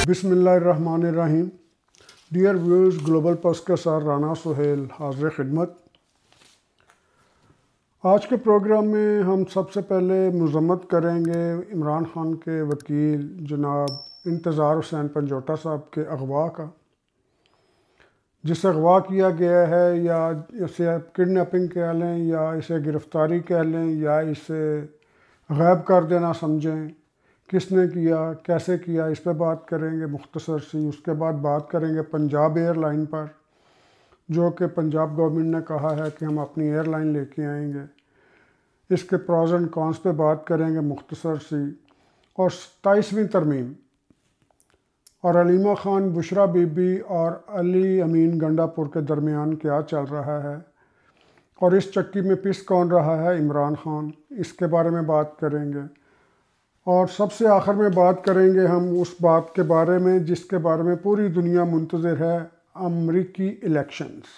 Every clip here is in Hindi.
बिस्मिल्लाहिर्रहमानिर्रहीम। डियर व्यूअर्स, ग्लोबल पस के साथ राना सुहेल हाज़िर खिदमत। आज के प्रोग्राम में हम सबसे पहले मज़म्मत करेंगे इमरान ख़ान के वकील जनाब इंतज़ार हुसैन पंजोटा साहब के अगवा का, जिसे अगवा किया गया है, या इसे किडनैपिंग कह लें, या इसे गिरफ़्तारी कह लें, या इसे गायब कर देना समझें। किसने किया, कैसे किया, इस पर बात करेंगे मुख्तसर सी। उसके बाद बात करेंगे पंजाब एयरलाइन पर, जो कि पंजाब गवर्नमेंट ने कहा है कि हम अपनी एयरलाइन लेके आएंगे। इसके प्रॉज एंड कॉन्स पे बात करेंगे मुख्तसर सी। और 27वीं तरमीम और अलीमा ख़ान, बुशरा बीबी और अली अमीन गंडापुर के दरमियान क्या चल रहा है, और इस चक्की में पिस कौन रहा है, इमरान ख़ान। इसके बारे में बात करेंगे। और सबसे आखिर में बात करेंगे हम उस बात के बारे में जिसके बारे में पूरी दुनिया मुंतज़िर है, अमरीकी इलेक्शंस।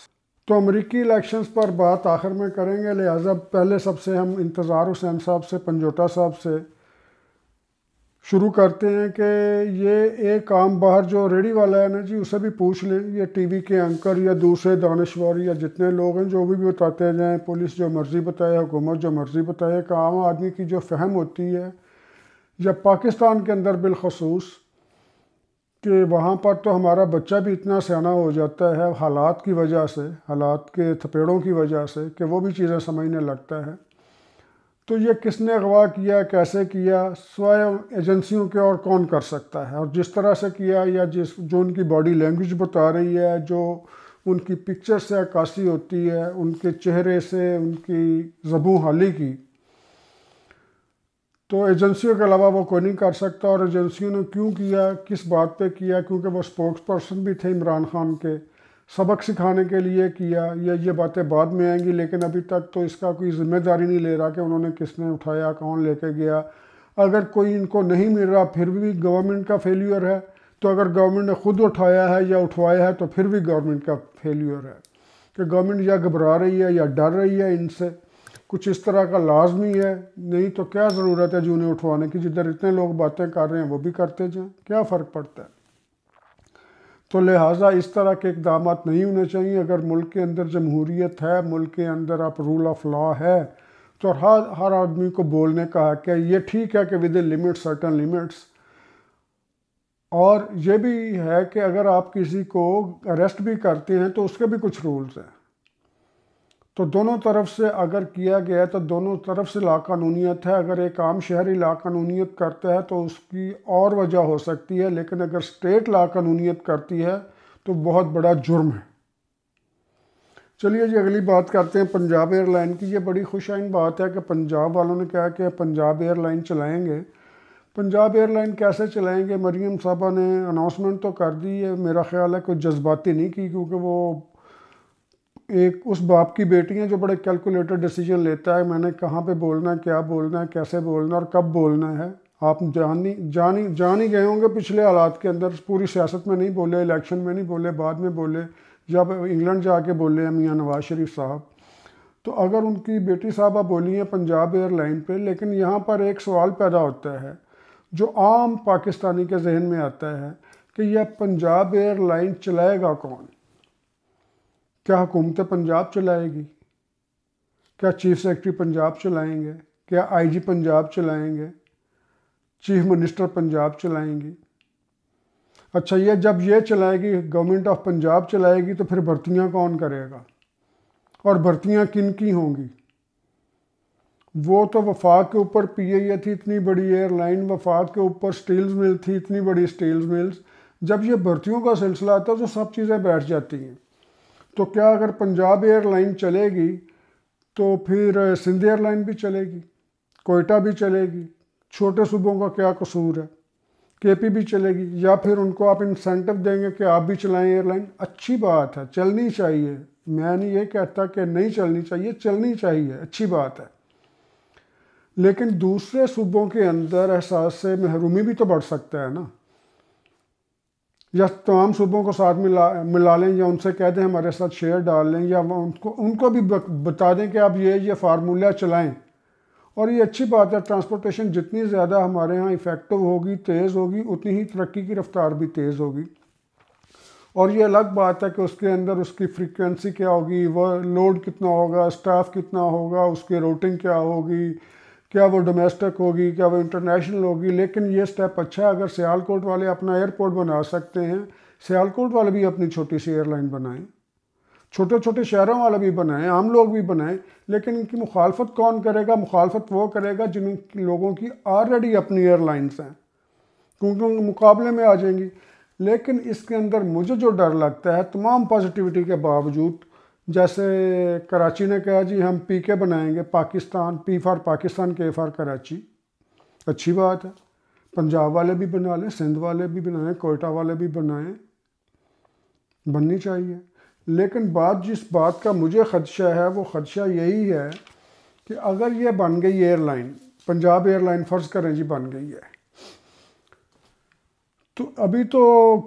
तो अमरीकी इलेक्शंस पर बात आखिर में करेंगे, लिहाजा पहले सबसे हम इंतज़ार हुसैन साहब से, पंजोटा साहब से शुरू करते हैं कि ये एक आम बाहर जो रेडी वाला है ना जी, उसे भी पूछ लें, ये टीवी के एंकर या दूसरे दानश्वर या जितने लोग हैं जो भी बताते जाएँ, पुलिस जो मर्ज़ी बताए, हुकूमत जो मर्ज़ी बताए, कि आम आदमी की जो फ़हम होती है जब पाकिस्तान के अंदर बिलखसूस कि वहाँ पर तो हमारा बच्चा भी इतना सियाना हो जाता है हालात की वजह से, हालात के थपेड़ों की वजह से, कि वो भी चीज़ें समझने लगता है। तो ये किसने अगवा किया, कैसे किया, स्वयं एजेंसियों के और कौन कर सकता है, और जिस तरह से किया, या जो उनकी बॉडी लैंग्वेज बता रही है, जो उनकी पिक्चर से अक्कासी होती है, उनके चेहरे से, उनकी ज़बून हाली की, तो एजेंसियों के अलावा वो कोई नहीं कर सकता। और एजेंसियों ने क्यों किया, किस बात पे किया, क्योंकि वो स्पोक्स पर्सन भी थे इमरान ख़ान के, सबक सिखाने के लिए किया, या ये बातें बाद में आएंगी, लेकिन अभी तक तो इसका कोई ज़िम्मेदारी नहीं ले रहा कि उन्होंने किसने उठाया, कौन लेके गया। अगर कोई इनको नहीं मिल रहा फिर भी गवर्नमेंट का फेल्यूर है, तो अगर गवर्नमेंट ने ख़ुद उठाया है या उठवाया है तो फिर भी गवर्नमेंट का फेल्यूर है, कि गवर्नमेंट या घबरा रही है या डर रही है इनसे, कुछ इस तरह का लाजमी है। नहीं तो क्या ज़रूरत है जी उन्हें उठवाने की, जिधर इतने लोग बातें कर रहे हैं वो भी करते जाएं, क्या फ़र्क पड़ता है। तो लिहाजा इस तरह के इक़दाम नहीं होने चाहिए। अगर मुल्क के अंदर जमहूरियत है, मुल्क के अंदर आप रूल ऑफ लॉ है, तो हर आदमी को बोलने का हक है। ये ठीक है कि with in limit, certain limits. और ये भी है कि अगर आप किसी को अरेस्ट भी करते हैं तो उसके भी कुछ रूल्स हैं। तो दोनों तरफ से अगर किया गया तो दोनों तरफ से लाकानूनियत है। अगर एक आम शहरी लाकानूनियत करता है तो उसकी और वजह हो सकती है, लेकिन अगर स्टेट लाकानूनियत करती है तो बहुत बड़ा जुर्म है। चलिए जी, अगली बात करते हैं पंजाब एयरलाइन की। ये बड़ी खुशाइन बात है कि पंजाब वालों ने कहा कि पंजाब एयरलाइन चलाएँगे। पंजाब एयरलाइन कैसे चलाएँगे? मरीम साहबा ने अनाउंसमेंट तो कर दी है, मेरा ख्याल है कोई जज्बाती नहीं की, क्योंकि वो एक उस बाप की बेटी है जो बड़े कैलकुलेटेड डिसीजन लेता है, मैंने कहाँ पे बोलना है, क्या बोलना है, कैसे बोलना है और कब बोलना है। आप जान ही गए होंगे पिछले हालात के अंदर, पूरी सियासत में नहीं बोले, इलेक्शन में नहीं बोले, बाद में बोले, जब इंग्लैंड जाके बोले हैं मियाँ नवाज शरीफ साहब। तो अगर उनकी बेटी साहबा बोली हैं पंजाब एयरलाइन पर, लेकिन यहाँ पर एक सवाल पैदा होता है जो आम पाकिस्तानी के जहन में आता है कि यह पंजाब एयरलाइन चलाएगा कौन? क्या हुकूमत पंजाब चलाएगी? क्या चीफ सेक्रेटरी पंजाब चलाएंगे? क्या आईजी पंजाब चलाएंगे? चीफ मिनिस्टर पंजाब चलाएंगी? अच्छा, ये जब ये चलाएगी, गवर्नमेंट ऑफ पंजाब चलाएगी, तो फिर भर्तियां कौन करेगा, और भर्तियां किन की होंगी? वो तो वफाक के ऊपर पीए थी इतनी बड़ी एयरलाइन, वफाक के ऊपर स्टील्स मिल थी इतनी बड़ी स्टील्स मिल्स। जब ये भर्तियों का सिलसिला आता है तो सब चीज़ें बैठ जाती हैं। तो क्या अगर पंजाब एयरलाइन चलेगी तो फिर सिंध एयरलाइन भी चलेगी, कोयटा भी चलेगी? छोटे सूबों का क्या कसूर है? केपी भी चलेगी? या फिर उनको आप इंसेंटिव देंगे कि आप भी चलाएं एयरलाइन? अच्छी बात है, चलनी चाहिए। मैं नहीं ये कहता कि नहीं चलनी चाहिए, चलनी चाहिए, अच्छी बात है। लेकिन दूसरे सूबों के अंदर एहसास से महरूमी भी तो बढ़ सकता है ना। या तमाम सूबों को साथ मिला लें, या उनसे कह दें हमारे साथ शेयर डाल लें, या उनको भी बता दें कि आप ये फार्मूला चलाएं और ये अच्छी बात है, ट्रांसपोर्टेशन जितनी ज़्यादा हमारे यहाँ इफ़ेक्टिव होगी, तेज़ होगी, उतनी ही तरक्की की रफ्तार भी तेज़ होगी। और ये अलग बात है कि उसके अंदर उसकी फ्रीक्वेंसी क्या होगी, वह लोड कितना होगा, स्टाफ कितना होगा, उसकी रूटिंग क्या होगी, क्या वो डोमेस्टिक होगी, क्या वो इंटरनेशनल होगी। लेकिन ये स्टेप अच्छा है, अगर सियालकोट वाले अपना एयरपोर्ट बना सकते हैं, सियालकोट वाले भी अपनी छोटी सी एयरलाइन बनाएं, छोटे छोटे शहरों वाले भी बनाएं, आम लोग भी बनाएं। लेकिन इनकी मुखालफत कौन करेगा? मुखालफत वो करेगा जिन लोगों की ऑलरेडी अपनी एयरलाइंस हैं, क्योंकि उनके मुकाबले में आ जाएंगी। लेकिन इसके अंदर मुझे जो डर लगता है, तमाम पॉजिटिविटी के बावजूद, जैसे कराची ने कहा जी हम पीके बनाएंगे, पाकिस्तान, पी फॉर पाकिस्तान, के फॉर कराची, अच्छी बात है। पंजाब वाले भी बना लें, सिंध वाले भी बनाएं, कोयटा वाले भी बनाएं, बननी चाहिए। लेकिन जिस बात का मुझे ख़दशा है, वो ख़दशा यही है कि अगर ये बन गई एयरलाइन, पंजाब एयरलाइन फ़र्ज़ करें जी बन गई है, तो अभी तो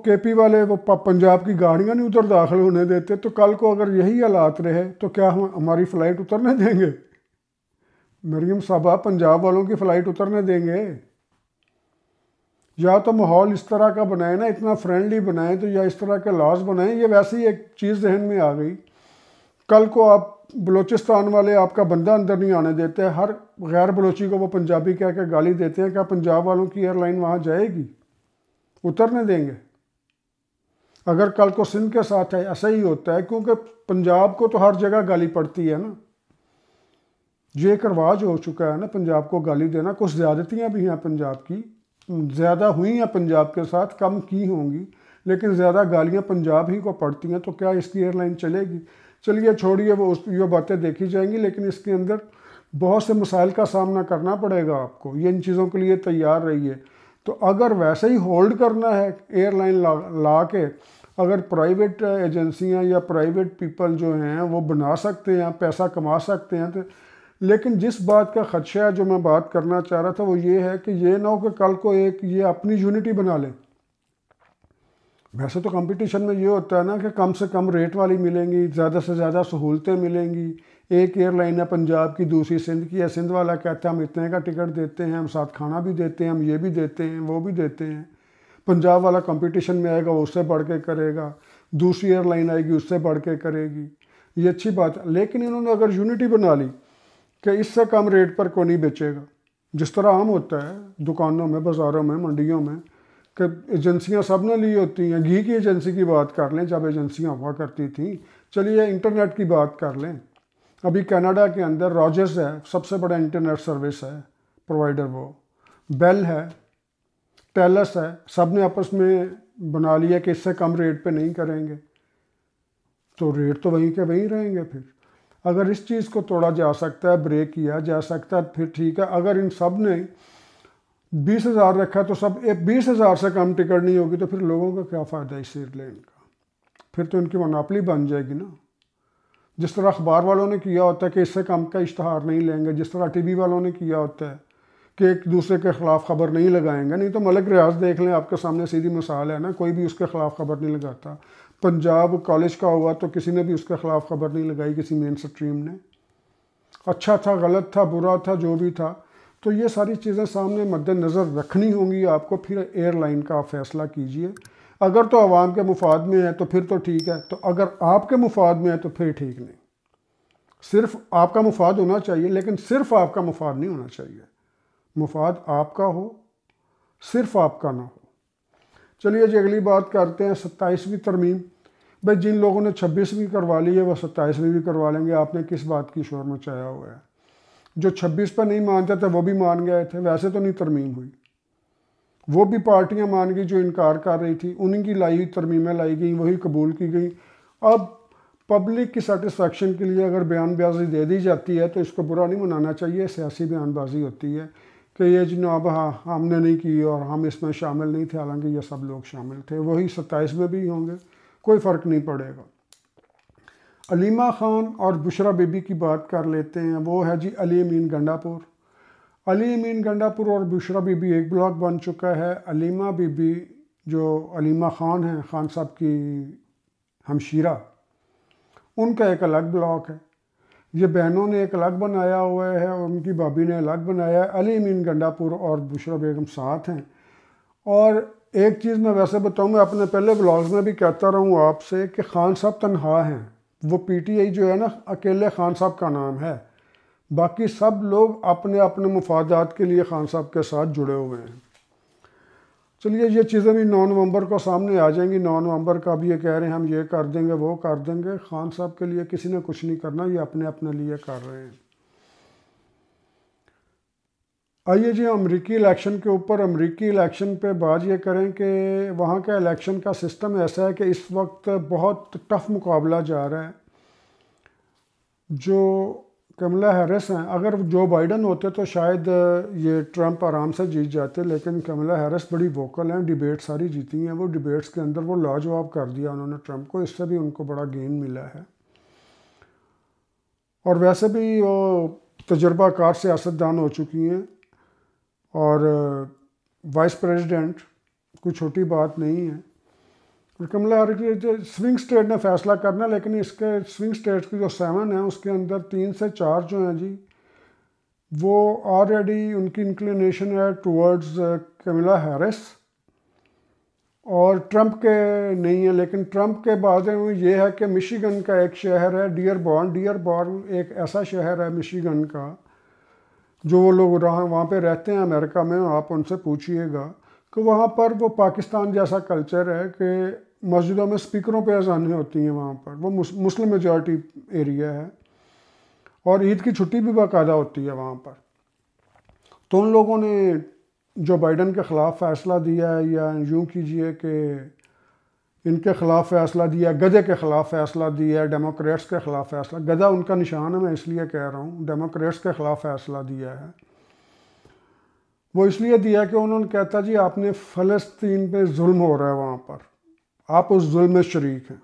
केपी वाले वो पंजाब की गाड़ियाँ नहीं उधर दाखिल होने देते, तो कल को अगर यही हालात रहे तो क्या हम हमारी फ़्लाइट उतरने देंगे? मरीम साहबा, पंजाब वालों की फ़्लाइट उतरने देंगे? या तो माहौल इस तरह का बनाए ना, इतना फ्रेंडली बनाए, तो या इस तरह के लॉज बनाएं। ये वैसे ही एक चीज़ जहन में आ गई, कल को आप बलूचिस्तान वाले आपका बंदा अंदर नहीं आने देते, हर गैर बलोची को वो पंजाबी कह के गाली देते हैं, क्या पंजाब वालों की एयरलाइन वहाँ जाएगी? उतरने देंगे? अगर कल को सिंध के साथ है ऐसा ही होता है, क्योंकि पंजाब को तो हर जगह गाली पड़ती है ना, ये एक रवाज हो चुका है ना पंजाब को गाली देना। कुछ ज़्यादतियाँ भी हैं पंजाब की, ज़्यादा हुई हैं पंजाब के साथ, कम की होंगी, लेकिन ज़्यादा गालियाँ पंजाब ही को पड़ती हैं। तो क्या इसकी एयरलाइन चलेगी? चलिए छोड़िए, वो ये बातें देखी जाएंगी, लेकिन इसके अंदर बहुत से मसाइल का सामना करना पड़ेगा आपको। ये इन चीज़ों के लिए तैयार रहिए। तो अगर वैसे ही होल्ड करना है एयरलाइन ला के, अगर प्राइवेट एजेंसियां या प्राइवेट पीपल जो हैं वो बना सकते हैं, पैसा कमा सकते हैं, तो लेकिन जिस बात का खदशा है, जो मैं बात करना चाह रहा था, वो ये है कि ये ना हो कि कल को एक ये अपनी यूनिटी बना ले। वैसे तो कंपटीशन में ये होता है ना कि कम से कम रेट वाली मिलेंगी, ज़्यादा से ज़्यादा सहूलतें मिलेंगी। एक एयरलाइन है पंजाब की, दूसरी सिंध की है, सिंध वाला कहता है हम इतने का टिकट देते हैं, हम साथ खाना भी देते हैं, हम ये भी देते हैं, वो भी देते हैं। पंजाब वाला कंपटीशन में आएगा, वो उससे बढ़ के करेगा, दूसरी एयरलाइन आएगी उससे बढ़ के करेगी। ये अच्छी बात है। लेकिन इन्होंने अगर यूनिटी बना ली कि इससे कम रेट पर कोई नहीं बेचेगा, जिस तरह आम होता है दुकानों में, बाज़ारों में, मंडियों में, कि एजेंसियां सब ने ली होती हैं। घी की एजेंसी की बात कर लें, जब एजेंसियां हुआ करती थी। चलिए इंटरनेट की बात कर लें, अभी कनाडा के अंदर रॉजर्स है, सबसे बड़ा इंटरनेट सर्विस है प्रोवाइडर, वो बेल है, टेलस है, सब ने आपस में बना लिया कि इससे कम रेट पे नहीं करेंगे, तो रेट तो वहीं के वहीं रहेंगे। फिर अगर इस चीज़ को तोड़ा जा सकता है, ब्रेक किया जा सकता है, फिर ठीक है। अगर इन सब ने 20,000 रखा तो सब 20,000 से कम टिकट नहीं होगी, तो फिर लोगों का क्या फ़ायदा इस एयरलाइन का? फिर तो इनकी मोनोपोली बन जाएगी ना। जिस तरह अखबार वालों ने किया होता है कि इससे कम का इश्तहार नहीं लेंगे, जिस तरह टीवी वालों ने किया होता है कि एक दूसरे के ख़िलाफ़ ख़बर नहीं लगाएंगे। नहीं तो मलिक रियाज देख लें, आपके सामने सीधी मिसाल है ना, कोई भी उसके ख़िलाफ़ ख़बर नहीं लगाता। पंजाब कॉलेज का हुआ तो किसी ने भी उसके ख़िलाफ़ ख़बर नहीं लगाई, किसी मेन स्ट्रीम ने। अच्छा था, गलत था, बुरा था, जो भी था। तो ये सारी चीज़ें सामने मद्देनज़र रखनी होंगी आपको, फिर एयरलाइन का आप फ़ैसला कीजिए। अगर तो आवाम के मुफाद में है तो फिर तो ठीक है, तो अगर आपके मुफाद में है तो फिर ठीक नहीं। सिर्फ आपका मुफाद होना चाहिए, लेकिन सिर्फ आपका मुफाद नहीं होना चाहिए। मुफाद आपका हो, सिर्फ आपका ना हो। चलिए जी अगली बात करते हैं 27वीं तरमीम। भाई जिन लोगों ने 26वीं करवा ली है वो 27वीं भी करवा लेंगे। आपने किस बात की शोर मचाया हुआ है? जो 26 पर नहीं मानते थे वो भी मान गए थे। वैसे तो नहीं तरमीम हुई, वो भी पार्टियां मान गई जो इनकार कर रही थी, उन्हीं की लाई हुई तरमीमें लाई गई, वही कबूल की गई। अब पब्लिक की सेटिस्फेक्शन के लिए अगर बयानबाजी दे दी जाती है तो इसको बुरा नहीं मनाना चाहिए, सियासी बयानबाजी होती है कि ये जनाब हाँ हमने नहीं की और हम इसमें शामिल नहीं थे, हालांकि ये सब लोग शामिल थे। वही 27 में भी होंगे, कोई फ़र्क नहीं पड़ेगा। अलीमा ख़ान और बुशरा बीबी की बात कर लेते हैं। वो है जी अली अमीन गंडापुर। अली अमीन गंडापुर और बुशरा बीबी एक ब्लॉक बन चुका है। अलीमा बीबी जो अलीमा ख़ान हैं, ख़ान साहब की हमशीरा, उनका एक अलग ब्लॉक है। ये बहनों ने एक अलग बनाया हुआ है और उनकी भाभी ने अलग बनाया है। अली अमीन गंडापुर और बुशरा बेगम साथ हैं। और एक चीज़ मैं वैसे बताऊँ, मैं अपने पहले व्लॉग्स में भी कहता रहूँ आपसे कि खान साहब तनहा हैं। वो पीटीआई जो है ना, अकेले खान साहब का नाम है, बाकी सब लोग अपने अपने मुफादात के लिए खान साहब के साथ जुड़े हुए हैं। चलिए, ये चीज़ें भी 9 नवंबर को सामने आ जाएंगी। 9 नवंबर का भी ये कह रहे हैं हम ये कर देंगे वो कर देंगे। खान साहब के लिए किसी ने कुछ नहीं करना, ये अपने अपने लिए कर रहे हैं। आइए जी, अमेरिकी इलेक्शन के ऊपर। अमेरिकी इलेक्शन पे बात ये करें कि वहाँ का इलेक्शन का सिस्टम ऐसा है कि इस वक्त बहुत टफ मुकाबला जा रहा है। जो कमला हैरिस हैं, अगर जो बाइडन होते तो शायद ये ट्रंप आराम से जीत जाते, लेकिन कमला हैरिस बड़ी वोकल हैं, डिबेट सारी जीती हैं। वो डिबेट्स के अंदर वो लाजवाब कर दिया उन्होंने ट्रंप को, इससे भी उनको बड़ा गेन मिला है। और वैसे भी वो तजर्बाकार सियासतदान हो चुकी हैं और वाइस प्रेसिडेंट कोई छोटी बात नहीं है। और कमला हैरिस स्विंग स्टेट ने फैसला करना, लेकिन इसके स्विंग स्टेट्स की जो 7 हैं उसके अंदर 3 से 4 जो हैं जी, वो ऑलरेडी उनकी इंक्लिनेशन है टूवर्ड्स कमला हैरिस, और ट्रंप के नहीं है। लेकिन ट्रंप के बाद ये है कि मिशिगन का एक शहर है डियरबॉर्न एक ऐसा शहर है मिशिगन का, जो वो लोग वहाँ पे रहते हैं अमेरिका में, आप उनसे पूछिएगा कि वहाँ पर वो पाकिस्तान जैसा कल्चर है कि मस्जिदों में स्पीकरों पे अज़ानें होती हैं। वहाँ पर वो मुस्लिम मेजॉरिटी एरिया है और ईद की छुट्टी भी बाकायदा होती है वहाँ पर। तो उन लोगों ने जो बाइडन के ख़िलाफ़ फ़ैसला दिया है, या यूँ कीजिए कि इनके ख़िलाफ़ फ़ैसला दिया, गधे के ख़िलाफ़ फ़ैसला दिया है, डेमोक्रेट्स के ख़िलाफ़ फ़ैसला, गधा उनका निशान है मैं इसलिए कह रहा हूँ, डेमोक्रेट्स के ख़िलाफ़ फ़ैसला दिया है। वो इसलिए दिया कि उन्होंने कहता जी आपने फ़लस्तीन पे जुल्म हो रहा है वहाँ पर, आप उस जुल्म में शरीक हैं,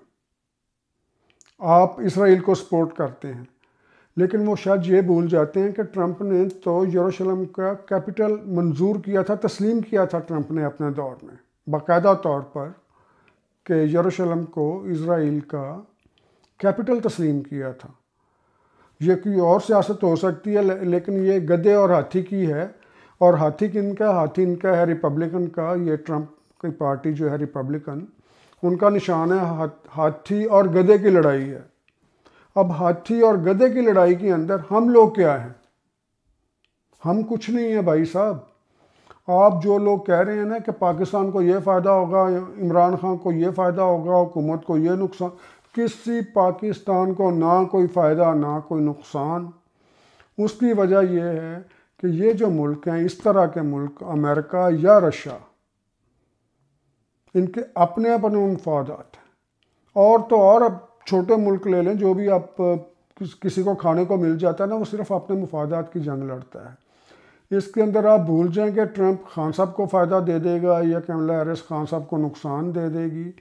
आप इसराइल को सपोर्ट करते हैं। लेकिन वो शायद ये भूल जाते हैं कि ट्रंप ने तो यरूशलेम का कैपिटल मंजूर किया था, तस्लीम किया था ट्रंप ने अपने दौर में बाकायदा तौर पर, कि यरूशलेम को इसराइल का कैपिटल तस्लीम किया था। ये कोई और सियासत हो सकती है, लेकिन ये गधे और हाथी की है। और हाथी इनका है रिपब्लिकन का, ये ट्रंप की पार्टी जो है रिपब्लिकन, उनका निशान है हाथी और गधे की लड़ाई है। अब हाथी और गधे की लड़ाई के अंदर हम लोग क्या हैं? हम कुछ नहीं है भाई साहब। आप जो लोग कह रहे हैं ना कि पाकिस्तान को ये फ़ायदा होगा, इमरान खान को ये फ़ायदा होगा, हुकूमत को ये नुकसान, किसी पाकिस्तान को ना कोई फ़ायदा ना कोई नुकसान। उसकी वजह यह है कि ये जो मुल्क हैं, इस तरह के मुल्क, अमेरिका या रशिया, इनके अपने अपने मफादात हैं। और तो और अब छोटे मुल्क ले लें, जो भी आप किसी को खाने को मिल जाता है ना, वो सिर्फ अपने मफादात की जंग लड़ता है। इसके अंदर आप भूल जाएं कि ट्रंप खान साहब को फ़ायदा दे देगा या कमला हैरिस खान साहब को नुकसान दे देगी।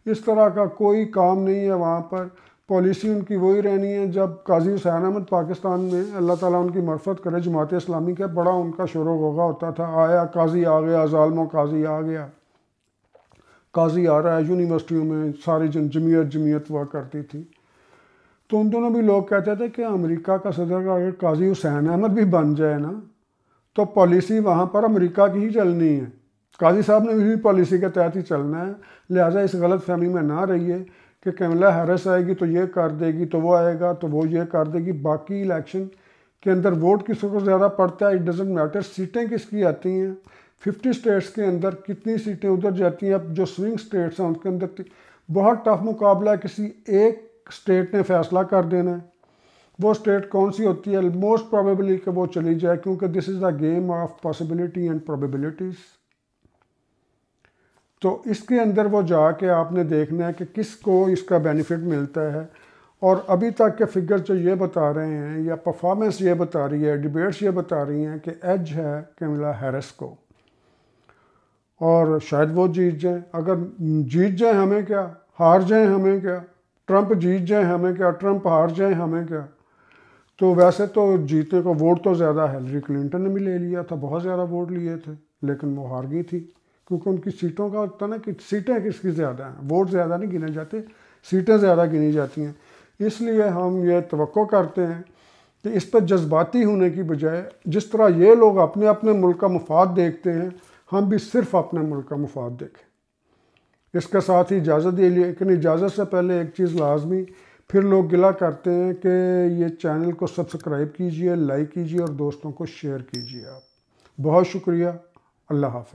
इस तरह का कोई काम नहीं है वहाँ पर। पॉलिसी उनकी वही रहनी है। जब काजी हुसैन अहमद पाकिस्तान में, अल्लाह ताला उनकी मग़फ़िरत करे, जमात इस्लामी का बड़ा उनका शोर होगा होता था, आया काजी आ गया, ज़ालिमों काजी आ गया, काजी आ रहा है। यूनिवर्सिटियों में सारी जमीयत हुआ करती थी। तो उन दोनों भी लोग कहते थे कि अमेरिका का सदर अगर काजी हुसैन अहमद भी बन जाए ना, तो पॉलिसी वहाँ पर अमेरिका की ही चलनी है। काजी साहब ने भी पॉलिसी के तहत ही चलना है। लिहाजा इस गलत फहमी में ना रहिए कि कमला हैरिस आएगी तो ये कर देगी, तो वो आएगा तो वो ये कर देगी। बाकी इलेक्शन के अंदर वोट किसको ज़्यादा पड़ता है, इट डजेंट मैटर। सीटें किसकी आती हैं, 50 स्टेट्स के अंदर कितनी सीटें उधर जाती हैं। अब जो स्विंग स्टेट्स हैं उनके अंदर बहुत टफ मुकाबला है। किसी एक स्टेट ने फैसला कर देना है। वो स्टेट कौन सी होती है, मोस्ट प्रोबेबली कि वो चली जाए, क्योंकि this is the game of possibility and probabilities. तो इसके अंदर वो जाके आपने देखना है कि किसको इसका बेनिफिट मिलता है। और अभी तक के फिगर्स जो ये बता रहे हैं, या परफॉर्मेंस ये बता रही है, डिबेट्स ये बता रही हैं कि एज है कमला हैरिस को, और शायद वो जीत जाए। अगर जीत जाए हमें क्या, हार जाए हमें क्या, ट्रंप जीत जाए हमें क्या, ट्रंप हार जाए हमें क्या। तो वैसे तो जीतने को वोट तो ज़्यादा हिलरी क्लिंटन ने भी ले लिया था, बहुत ज़्यादा वोट लिए थे, लेकिन वो हार गई थी, क्योंकि उनकी सीटों का होता ना कि सीटें किसकी ज़्यादा हैं, वोट ज़्यादा नहीं गिने जाते, सीटें ज़्यादा गिनी जाती हैं। इसलिए हम ये तवक्को करते हैं कि इस पर जज्बाती होने की बजाय जिस तरह ये लोग अपने अपने मुल्क का मफाद देखते हैं, हम भी सिर्फ अपने मुल्क का मफाद देखें। इसके साथ ही इजाज़त दे, लेकिन इजाज़त से पहले एक चीज़ लाजमी, फिर लोग गिला करते हैं कि ये चैनल को सब्सक्राइब कीजिए, लाइक कीजिए और दोस्तों को शेयर कीजिए। आप बहुत शुक्रिया। अल्लाह हाफ़िज़।